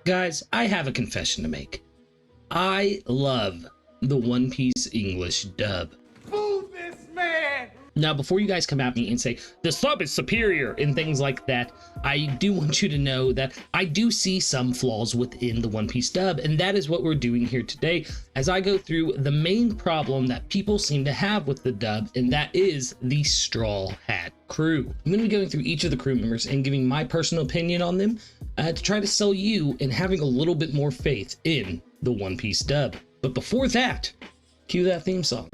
Guys, I have a confession to make. I love the One Piece English dub. Boo this man! Now, before you guys come at me and say, the sub is superior and things like that, I do want you to know that I do see some flaws within the One Piece dub, and that is what we're doing here today as I go through the main problem that people seem to have with the dub, and that is the Straw Hat crew. I'm going to be going through each of the crew members and giving my personal opinion on them to try to sell you and having a little bit more faith in the One Piece dub. But before that, cue that theme song.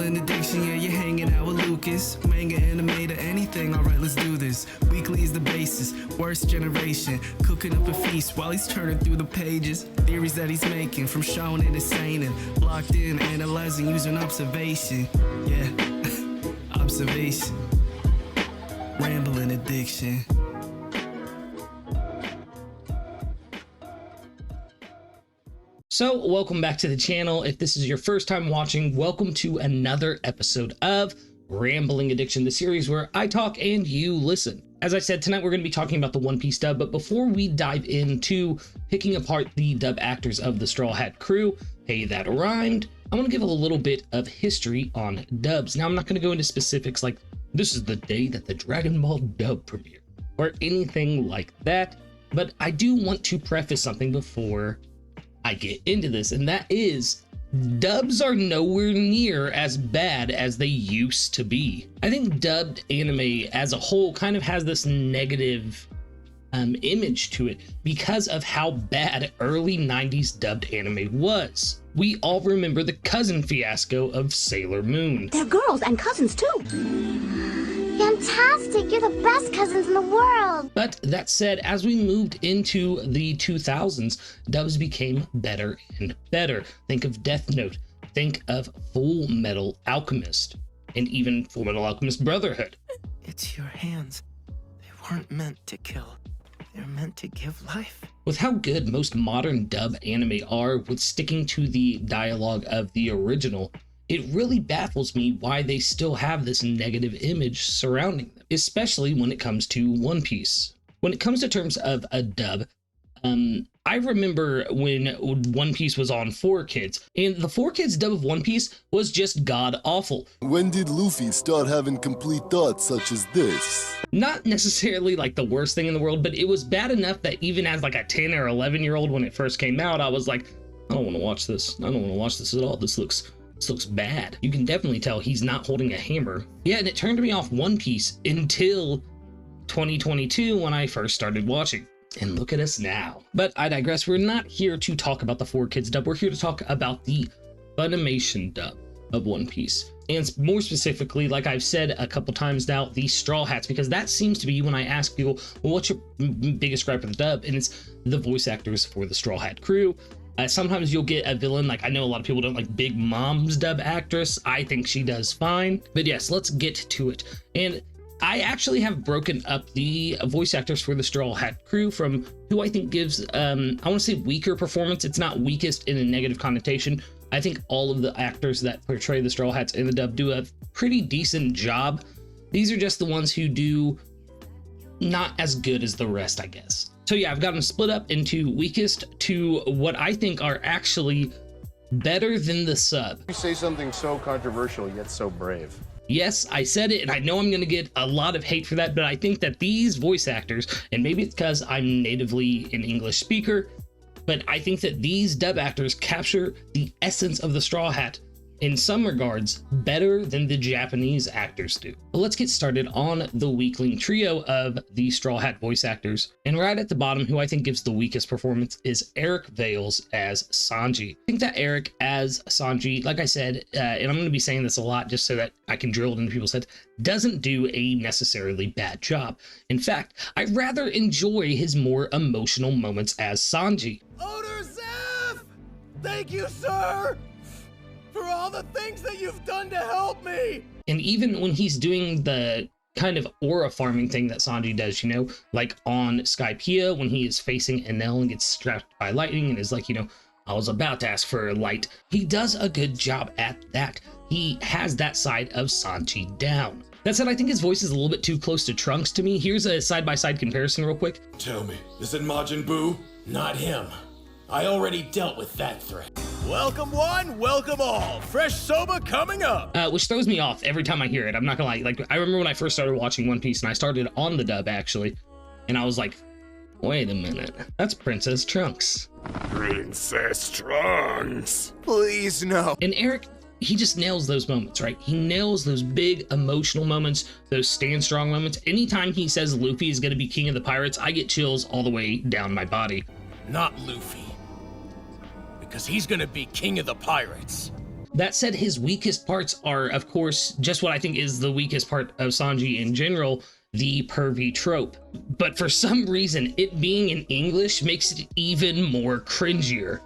Addiction, yeah, you're hanging out with Lucas. Manga, animator, anything, alright, let's do this. Weekly is the basis, worst generation. Cooking up a feast while he's turning through the pages. Theories that he's making, from shonen to seinen. Locked in, analyzing, using observation. Yeah, observation. Rambling addiction. So welcome back to the channel. If this is your first time watching, welcome to another episode of Rambling Addiction, the series where I talk and you listen. As I said, tonight we're going to be talking about the One Piece dub, but before we dive into picking apart the dub actors of the Straw Hat crew, hey, that rhymed, I want to give a little bit of history on dubs. Now, I'm not going to go into specifics like this is the day that the Dragon Ball dub premiered or anything like that, but I do want to preface something before I get into this, and that is dubs are nowhere near as bad as they used to be. I think dubbed anime as a whole kind of has this negative image to it because of how bad early 90s dubbed anime was. We all remember the cousin fiasco of Sailor Moon. They're girls and cousins too. Fantastic! You're the best cousins in the world! But that said, as we moved into the 2000s, dubs became better and better. Think of Death Note, think of Full Metal Alchemist, and even Full Metal Alchemist Brotherhood. It's your hands. They weren't meant to kill. They're meant to give life. With how good most modern dub anime are with sticking to the dialogue of the original, it really baffles me why they still have this negative image surrounding them, especially when it comes to One Piece. When it comes to terms of a dub, I remember when One Piece was on 4Kids, and the 4Kids dub of One Piece was just god awful. When did Luffy start having complete thoughts such as this? Not necessarily like the worst thing in the world, but it was bad enough that even as like a 10 or 11-year-old when it first came out, I was like, I don't want to watch this. I don't want to watch this at all. This looks bad. You can definitely tell he's not holding a hammer. Yeah, and it turned me off One Piece until 2022 when I first started watching. And look at us now. But I digress. We're not here to talk about the 4Kids dub. We're here to talk about the Funimation dub of One Piece. And more specifically, like I've said a couple times now, the Straw Hats, because that seems to be when I ask people, well, what's your biggest gripe with the dub? And it's the voice actors for the Straw Hat crew. Sometimes you'll get a villain, like I know a lot of people don't like Big Mom's dub actress. I think she does fine. But yes, let's get to it. And I actually have broken up the voice actors for the Straw Hat crew from who I think gives, I want to say weaker performance. It's not weakest in a negative connotation. I think all of the actors that portray the Straw Hats in the dub do a pretty decent job. These are just the ones who do not as good as the rest, I guess. So yeah, I've got them split up into weakest to what I think are actually better than the sub. You say something so controversial yet so brave. Yes, I said it, and I know I'm going to get a lot of hate for that, but I think that these voice actors, and maybe it's because I'm natively an English speaker, but I think that these dub actors capture the essence of the Straw Hat in some regards better than the Japanese actors do. But let's get started on the weakling trio of the Straw Hat voice actors. And right at the bottom, who I think gives the weakest performance is Eric Vales as Sanji. I think that Eric as Sanji, like I said, and I'm going to be saying this a lot just so that I can drill it into people's heads, doesn't do a necessarily bad job. In fact, I rather enjoy his more emotional moments as Sanji. Owner Zeph! Thank you, sir! For all the things that you've done to help me! And even when he's doing the kind of aura farming thing that Sanji does, you know, like on Skypiea when he is facing Enel and gets strapped by lightning and is like, you know, I was about to ask for a light. He does a good job at that. He has that side of Sanji down. That said, I think his voice is a little bit too close to Trunks to me. Here's a side-by-side comparison real quick. Tell me, is it Majin Buu? Not him. I already dealt with that threat. Welcome one, welcome all. Fresh soba coming up. Which throws me off every time I hear it. I'm not gonna lie. Like, I remember when I first started watching One Piece, and I started on the dub, actually. And I was like, wait a minute. That's Princess Trunks. Princess Trunks. Please, no. And Eric, he just nails those moments, right? He nails those big emotional moments, those stand strong moments. Anytime he says Luffy is gonna be king of the pirates, I get chills all the way down my body. Not Luffy. Because he's gonna be king of the pirates. That said, his weakest parts are, of course, just what I think is the weakest part of Sanji in general, the pervy trope. But for some reason, it being in English makes it even more cringier.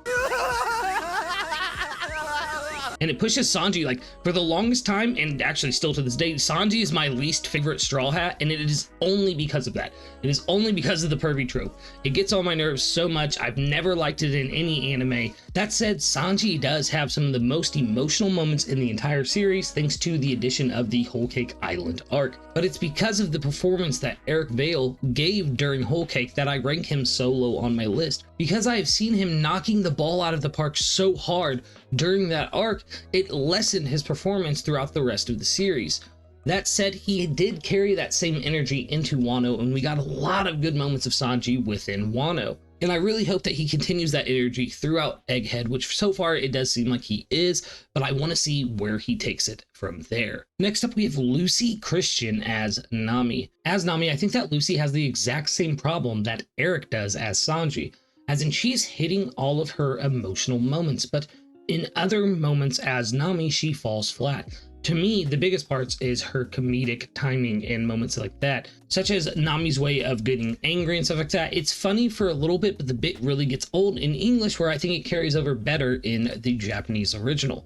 And it pushes Sanji, like, for the longest time, and actually still to this day, Sanji is my least favorite Straw Hat, and it is only because of that. It is only because of the pervy trope. It gets on my nerves so much. I've never liked it in any anime. That said, Sanji does have some of the most emotional moments in the entire series, thanks to the addition of the Whole Cake Island arc. But it's because of the performance that Eric Vale gave during Whole Cake that I rank him so low on my list. Because I have seen him knocking the ball out of the park so hard during that arc, it lessened his performance throughout the rest of the series. That said, he did carry that same energy into Wano, and we got a lot of good moments of Sanji within Wano. And I really hope that he continues that energy throughout Egghead, which so far it does seem like he is, but I want to see where he takes it from there. Next up, we have Lucy Christian as Nami. As Nami, I think that Lucy has the exact same problem that Eric does as Sanji, as in she's hitting all of her emotional moments, but in other moments as Nami, she falls flat. To me, the biggest parts is her comedic timing and moments like that, such as Nami's way of getting angry and stuff like that. It's funny for a little bit, but the bit really gets old in English, where I think it carries over better in the Japanese original.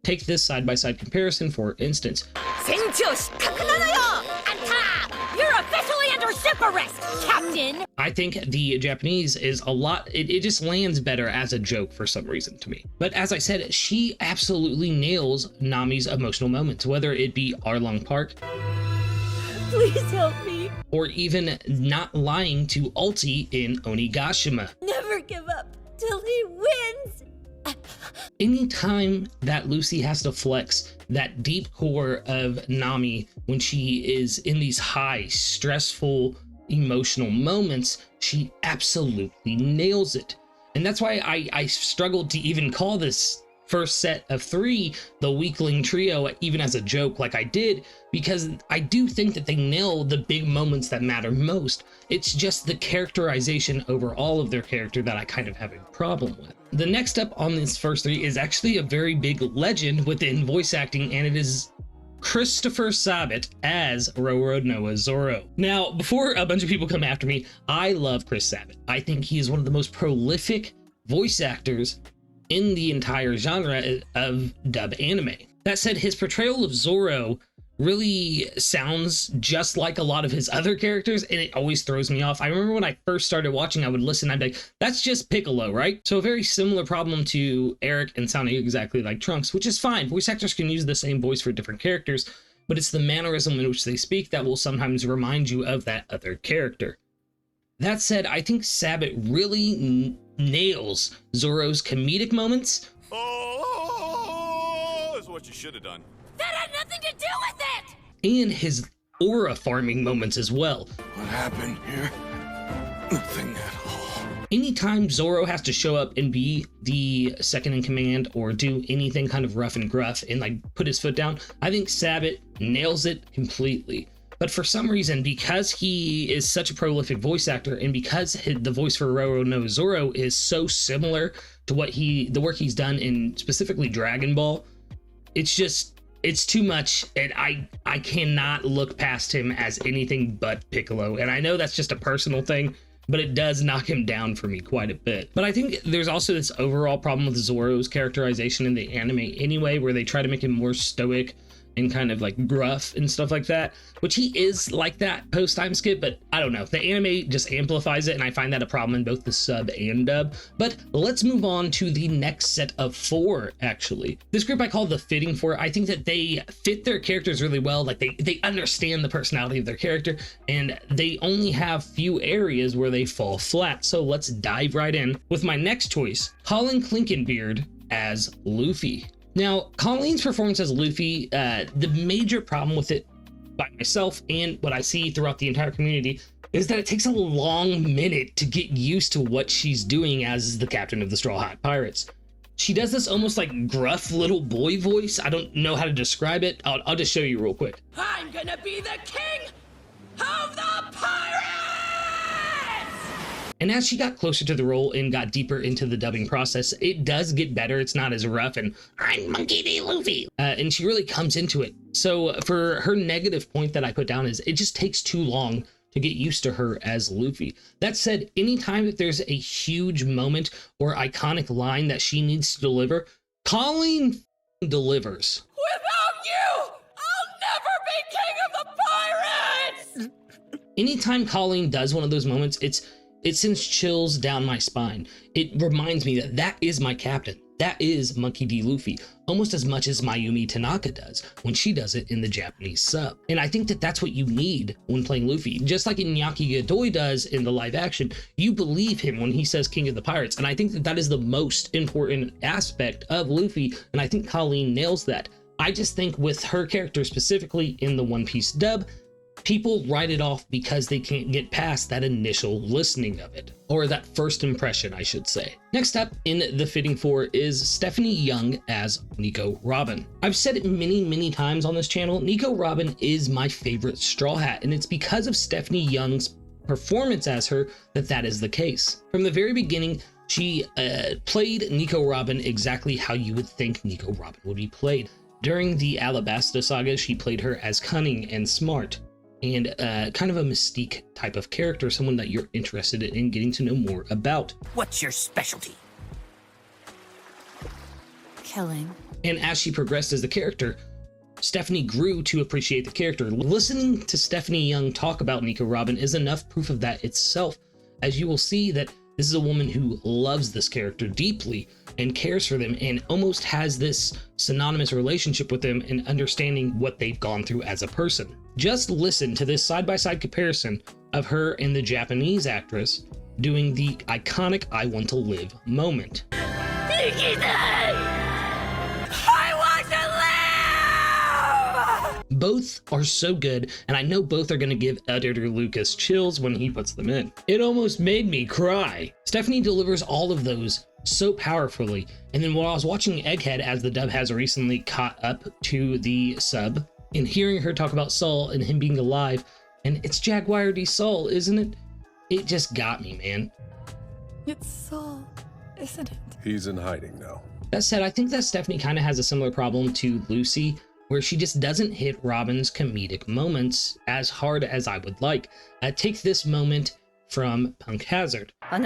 Take this side-by-side comparison, for instance. You're officially under super arrest, Captain! I think the Japanese is a lot, it just lands better as a joke for some reason to me. But as I said, she absolutely nails Nami's emotional moments, whether it be Arlong Park, Please help me. or even not lying to Ulti in Onigashima. Never give up till he wins! Anytime that Lucy has to flex that deep core of Nami when she is in these high, stressful, emotional moments, she absolutely nails it. And that's why I struggled to even call this first set of three the weakling trio, even as a joke like I did, because I do think that they nail the big moments that matter most. It's just the characterization over all of their character that I kind of have a problem with. The next up on this first three is actually a very big legend within voice acting, and it is Christopher Sabat as Roronoa Zoro. Now, before a bunch of people come after me, I love Chris Sabat. I think he is one of the most prolific voice actors in the entire genre of dub anime. That said, his portrayal of Zoro really sounds just like a lot of his other characters, and it always throws me off. I remember when I first started watching, I would listen, I'd be like, that's just Piccolo, right? So a very similar problem to Eric and sounding exactly like Trunks, which is fine. Voice actors can use the same voice for different characters, but it's the mannerism in which they speak that will sometimes remind you of that other character. That said, I think Sabat really nails Zoro's comedic moments. Oh, is what you should have done. That had nothing to do with it! And his aura farming moments as well. What happened here? Nothing at all. Anytime Zoro has to show up and be the second in command or do anything kind of rough and gruff and like put his foot down, I think Sabat nails it completely. But for some reason, because he is such a prolific voice actor, and because the voice for Roronoa Zoro is so similar to what the work he's done in specifically Dragon Ball, it's too much, and I cannot look past him as anything but Piccolo. And I know that's just a personal thing, but it does knock him down for me quite a bit. But I think there's also this overall problem with Zoro's characterization in the anime anyway, where they try to make him more stoic, and kind of like gruff and stuff like that, which he is like that post time skip, but I don't know, the anime just amplifies it, and I find that a problem in both the sub and dub. But let's move on to the next set of 4. Actually, this group I call the fitting 4. I think that they fit their characters really well. Like they understand the personality of their character, and they only have few areas where they fall flat. So let's dive right in with my next choice, Colin Clinkenbeard as Luffy. Now, Colleen's performance as Luffy, the major problem with it by myself and what I see throughout the entire community is that it takes a long minute to get used to what she's doing as the captain of the Straw Hat Pirates. She does this almost like gruff little boy voice. I don't know how to describe it. I'll just show you real quick. I'm gonna be the king of the pirates! And as she got closer to the role and got deeper into the dubbing process, it does get better. It's not as rough and I'm Monkey D. Luffy. And she really comes into it. So for her negative point that I put down is it just takes too long to get used to her as Luffy. That said, anytime that there's a huge moment or iconic line that she needs to deliver, Colleen delivers. Without you, I'll never be king of the pirates! Anytime Colleen does one of those moments, it sends chills down my spine. It reminds me that that is my captain. That is Monkey D. Luffy, almost as much as Mayumi Tanaka does when she does it in the Japanese sub. And I think that that's what you need when playing Luffy. Just like Iñaki Godoy does in the live action, you believe him when he says King of the Pirates. And I think that that is the most important aspect of Luffy, and I think Colleen nails that. I just think with her character specifically in the One Piece dub, people write it off because they can't get past that initial listening of it, or that first impression, I should say. Next up in the fitting 4 is Stephanie Young as Nico Robin. I've said it many times on this channel, Nico Robin is my favorite Straw Hat, and it's because of Stephanie Young's performance as her that is the case. From the very beginning, she played Nico Robin exactly how you would think Nico Robin would be played. During the Alabasta saga, she played her as cunning and smart, and kind of a mystique type of character, someone that you're interested in getting to know more about. What's your specialty? Killing. And as she progressed as the character, Stephanie grew to appreciate the character. Listening to Stephanie Young talk about Nico Robin is enough proof of that itself, as you will see that this is a woman who loves this character deeply and cares for them and almost has this synonymous relationship with them and understanding what they've gone through as a person. Just listen to this side-by-side comparison of her and the Japanese actress doing the iconic I Want to Live moment. Both are so good, and I know both are going to give editor Lucas chills when he puts them in. It almost made me cry. Stephanie delivers all of those so powerfully, and then while I was watching Egghead, as the dub has recently caught up to the sub, and hearing her talk about Saul and him being alive, and it's Jaguar D. Saul, isn't it? It just got me, man. It's Saul, isn't it? He's in hiding now. That said, I think that Stephanie kind of has a similar problem to Lucy, where she just doesn't hit Robin's comedic moments as hard as I would like. Take this moment from Punk Hazard. I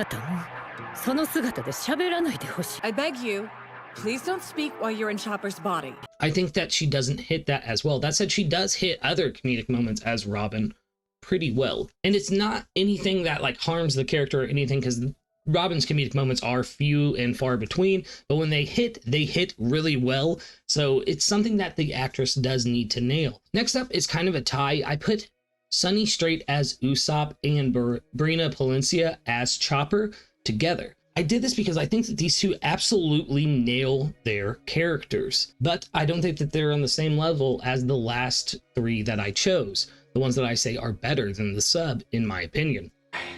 beg you, please don't speak while you're in Chopper's body. I think that she doesn't hit that as well. That said, she does hit other comedic moments as Robin pretty well. And it's not anything that like harms the character or anything, because Robin's comedic moments are few and far between, but when they hit really well. So it's something that the actress does need to nail. Next up is kind of a tie. I put Sunny Strait as Usopp and Brina Palencia as Chopper together. I did this because I think that these two absolutely nail their characters, but I don't think that they're on the same level as the last 3 that I chose. The ones that I say are better than the sub, in my opinion.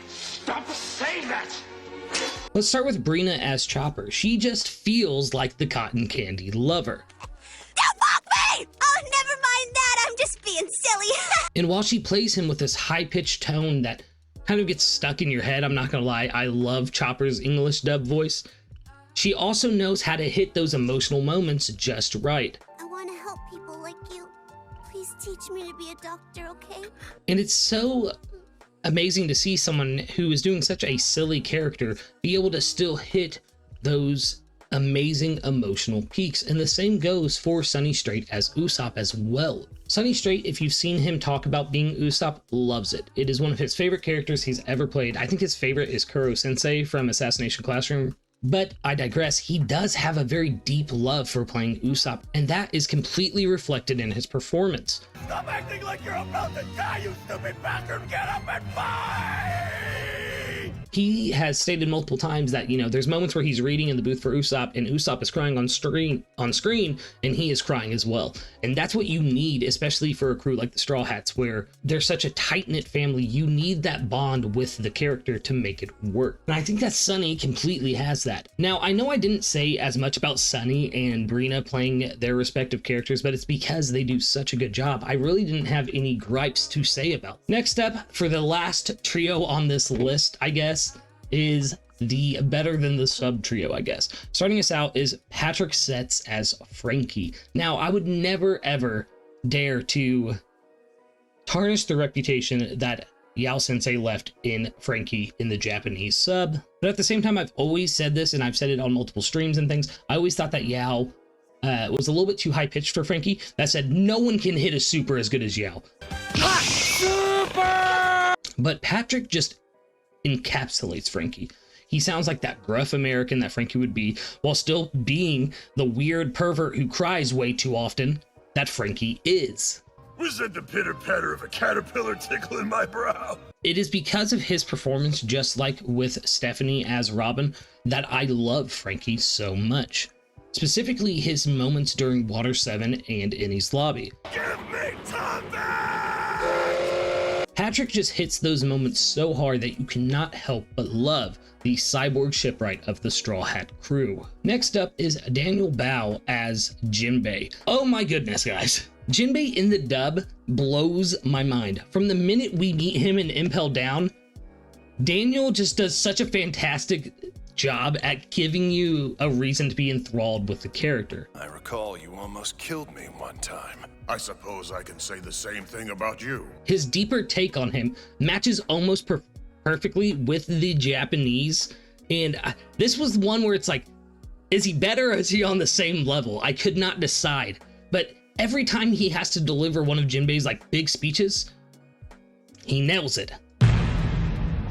Stop saying that! Let's start with Brina as Chopper. She just feels like the cotton candy lover. Don't fuck me! Oh, never mind that. I'm just being silly. And while she plays him with this high-pitched tone that kind of gets stuck in your head, I'm not gonna lie, I love Chopper's English dub voice. She also knows how to hit those emotional moments just right. I want to help people like you. Please teach me to be a doctor, okay? And it's so amazing to see someone who is doing such a silly character be able to still hit those amazing emotional peaks, and the same goes for Sunny Strait as Usopp as well. Sunny Strait, if you've seen him talk about being Usopp, loves it. It is one of his favorite characters he's ever played. I think his favorite is Kuro Sensei from Assassination Classroom. But I digress, he does have a very deep love for playing Usopp, and that is completely reflected in his performance. Stop acting like you're about to die, you stupid bastard! Get up and fight! He has stated multiple times that, you know, there's moments where he's reading in the booth for Usopp and Usopp is crying on screen, and he is crying as well. And that's what you need, especially for a crew like the Straw Hats, where they're such a tight-knit family. You need that bond with the character to make it work. And I think that Sunny completely has that. Now, I know I didn't say as much about Sunny and Brina playing their respective characters, but it's because they do such a good job. I really didn't have any gripes to say about. Next up, for the last trio on this list, I guess, is the better than the sub trio, I guess. Starting us out is Patrick Setz as Frankie. Now, I would never ever dare to tarnish the reputation that Yao Sensei left in Frankie in the Japanese sub, but at the same time, I've always said this, and I've said it on multiple streams and things. I always thought that Yao was a little bit too high pitched for Frankie. That said, no one can hit a super as good as Yao. Super! But Patrick just encapsulates Frankie. He sounds like that gruff American that Frankie would be, while still being the weird pervert who cries way too often that Frankie is. Was that the pitter-patter of a caterpillar tickling my brow? It is because of his performance, just like with Stephanie as Robin, that I love Frankie so much. Specifically his moments during Water 7 and Innie's Lobby. Give me thunder! Patrick just hits those moments so hard that you cannot help but love the cyborg shipwright of the Straw Hat crew. Next up is Daniel Bao as Jinbei. Oh my goodness, guys. Jinbei in the dub blows my mind. From the minute we meet him in Impel Down, Daniel just does such a fantastic job at giving you a reason to be enthralled with the character. I recall you almost killed me one time. I suppose I can say the same thing about you. His deeper take on him matches almost perfectly with the Japanese, and this was one where it's like, is he better or is he on the same level? I could not decide, but every time he has to deliver one of Jinbei's like big speeches, he nails it.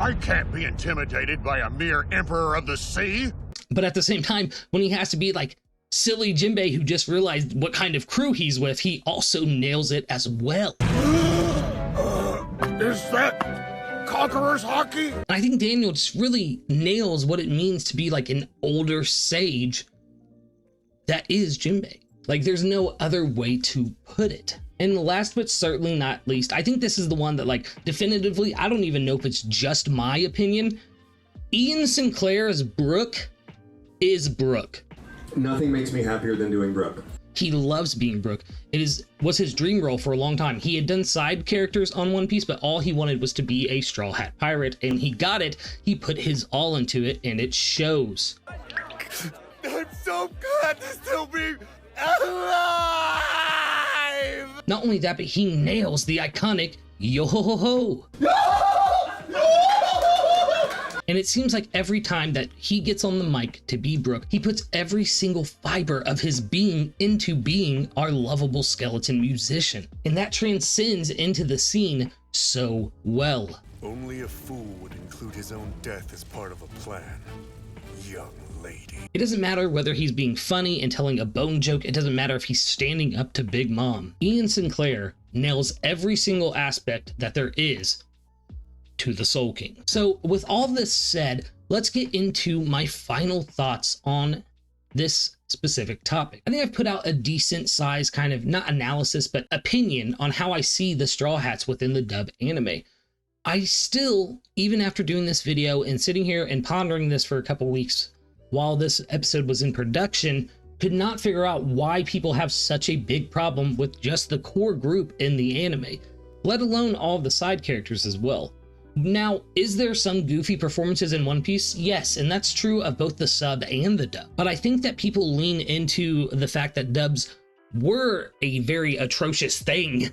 I can't be intimidated by a mere emperor of the sea. But at the same time, when he has to be like silly Jinbei who just realized what kind of crew he's with, he also nails it as well. Is that Conqueror's Hockey? I think Daniel just really nails what it means to be like an older sage that is Jinbei. Like, there's no other way to put it. And last but certainly not least, I think this is the one that, like, definitively, I don't even know if it's just my opinion, Ian Sinclair's Brook is Brook. Nothing makes me happier than doing Brook. He loves being Brook. Was his dream role for a long time. He had done side characters on One Piece, but all he wanted was to be a Straw Hat pirate, and he got it. He put his all into it, and it shows. I'm so glad to still be alive! Not only that, but he nails the iconic yo-ho-ho-ho. And it seems like every time that he gets on the mic to be Brook, he puts every single fiber of his being into being our lovable skeleton musician. And that transcends into the scene so well. Only a fool would include his own death as part of a plan. Young lady. It doesn't matter whether he's being funny and telling a bone joke. It doesn't matter if he's standing up to Big Mom. Ian Sinclair nails every single aspect that there is to the Soul King. So with all this said, let's get into my final thoughts on this specific topic. I think I've put out a decent size kind of, not analysis, but opinion on how I see the Straw Hats within the dub anime. I still, even after doing this video and sitting here and pondering this for a couple weeks while this episode was in production, could not figure out why people have such a big problem with just the core group in the anime, let alone all of the side characters as well. Now, is there some goofy performances in One Piece? Yes, and that's true of both the sub and the dub. But I think that people lean into the fact that dubs were a very atrocious thing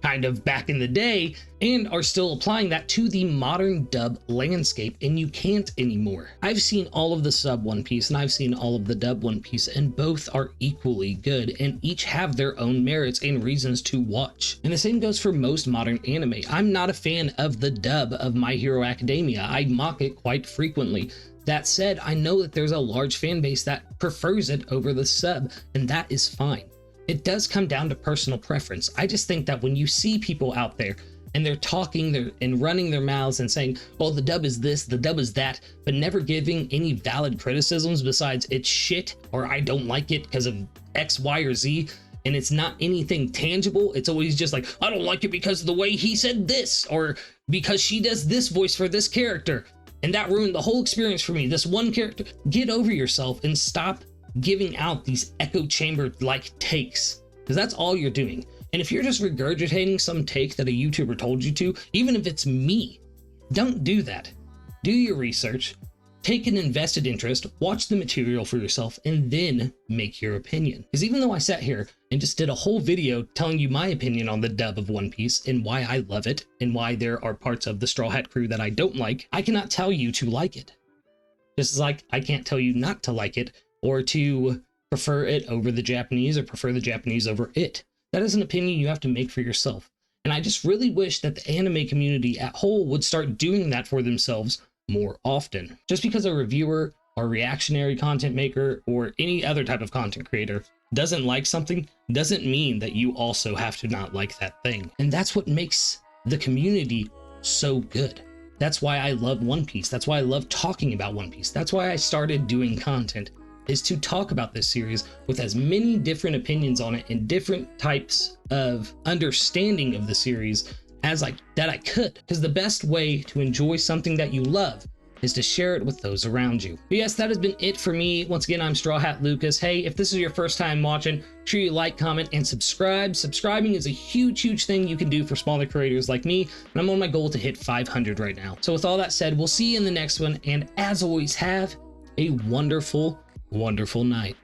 kind of back in the day, and are still applying that to the modern dub landscape, and you can't anymore. I've seen all of the sub One Piece and I've seen all of the dub One Piece, and both are equally good and each have their own merits and reasons to watch. And the same goes for most modern anime. I'm not a fan of the dub of My Hero Academia. I mock it quite frequently. That said, I know that there's a large fan base that prefers it over the sub, and that is fine. It does come down to personal preference. I just think that when you see people out there and they're talking and running their mouths and saying, well, the dub is this, the dub is that, but never giving any valid criticisms besides it's shit or I don't like it because of X, Y, or Z, and it's not anything tangible. It's always just like, I don't like it because of the way he said this, or because she does this voice for this character, and that ruined the whole experience for me. This one character. Get over yourself and stop giving out these echo chamber like takes, because that's all you're doing. And if you're just regurgitating some take that a YouTuber told you to, even if it's me, don't do that. Do your research, take an invested interest, watch the material for yourself, and then make your opinion. Because even though I sat here and just did a whole video telling you my opinion on the dub of One Piece and why I love it and why there are parts of the Straw Hat crew that I don't like, I cannot tell you to like it. Just like I can't tell you not to like it, or to prefer it over the Japanese, or prefer the Japanese over it. That is an opinion you have to make for yourself. And I just really wish that the anime community at whole would start doing that for themselves more often. Just because a reviewer or reactionary content maker or any other type of content creator doesn't like something doesn't mean that you also have to not like that thing. And that's what makes the community so good. That's why I love One Piece. That's why I love talking about One Piece. That's why I started doing content, is to talk about this series with as many different opinions on it and different types of understanding of the series as I could. Because the best way to enjoy something that you love is to share it with those around you. But yes, that has been it for me. Once again, I'm StrawHatLucas. Hey, if this is your first time watching, make sure you like, comment, and subscribe. Subscribing is a huge thing you can do for smaller creators like me, and I'm on my goal to hit 500 right now. So with all that said, we'll see you in the next one, and as always, have a wonderful night.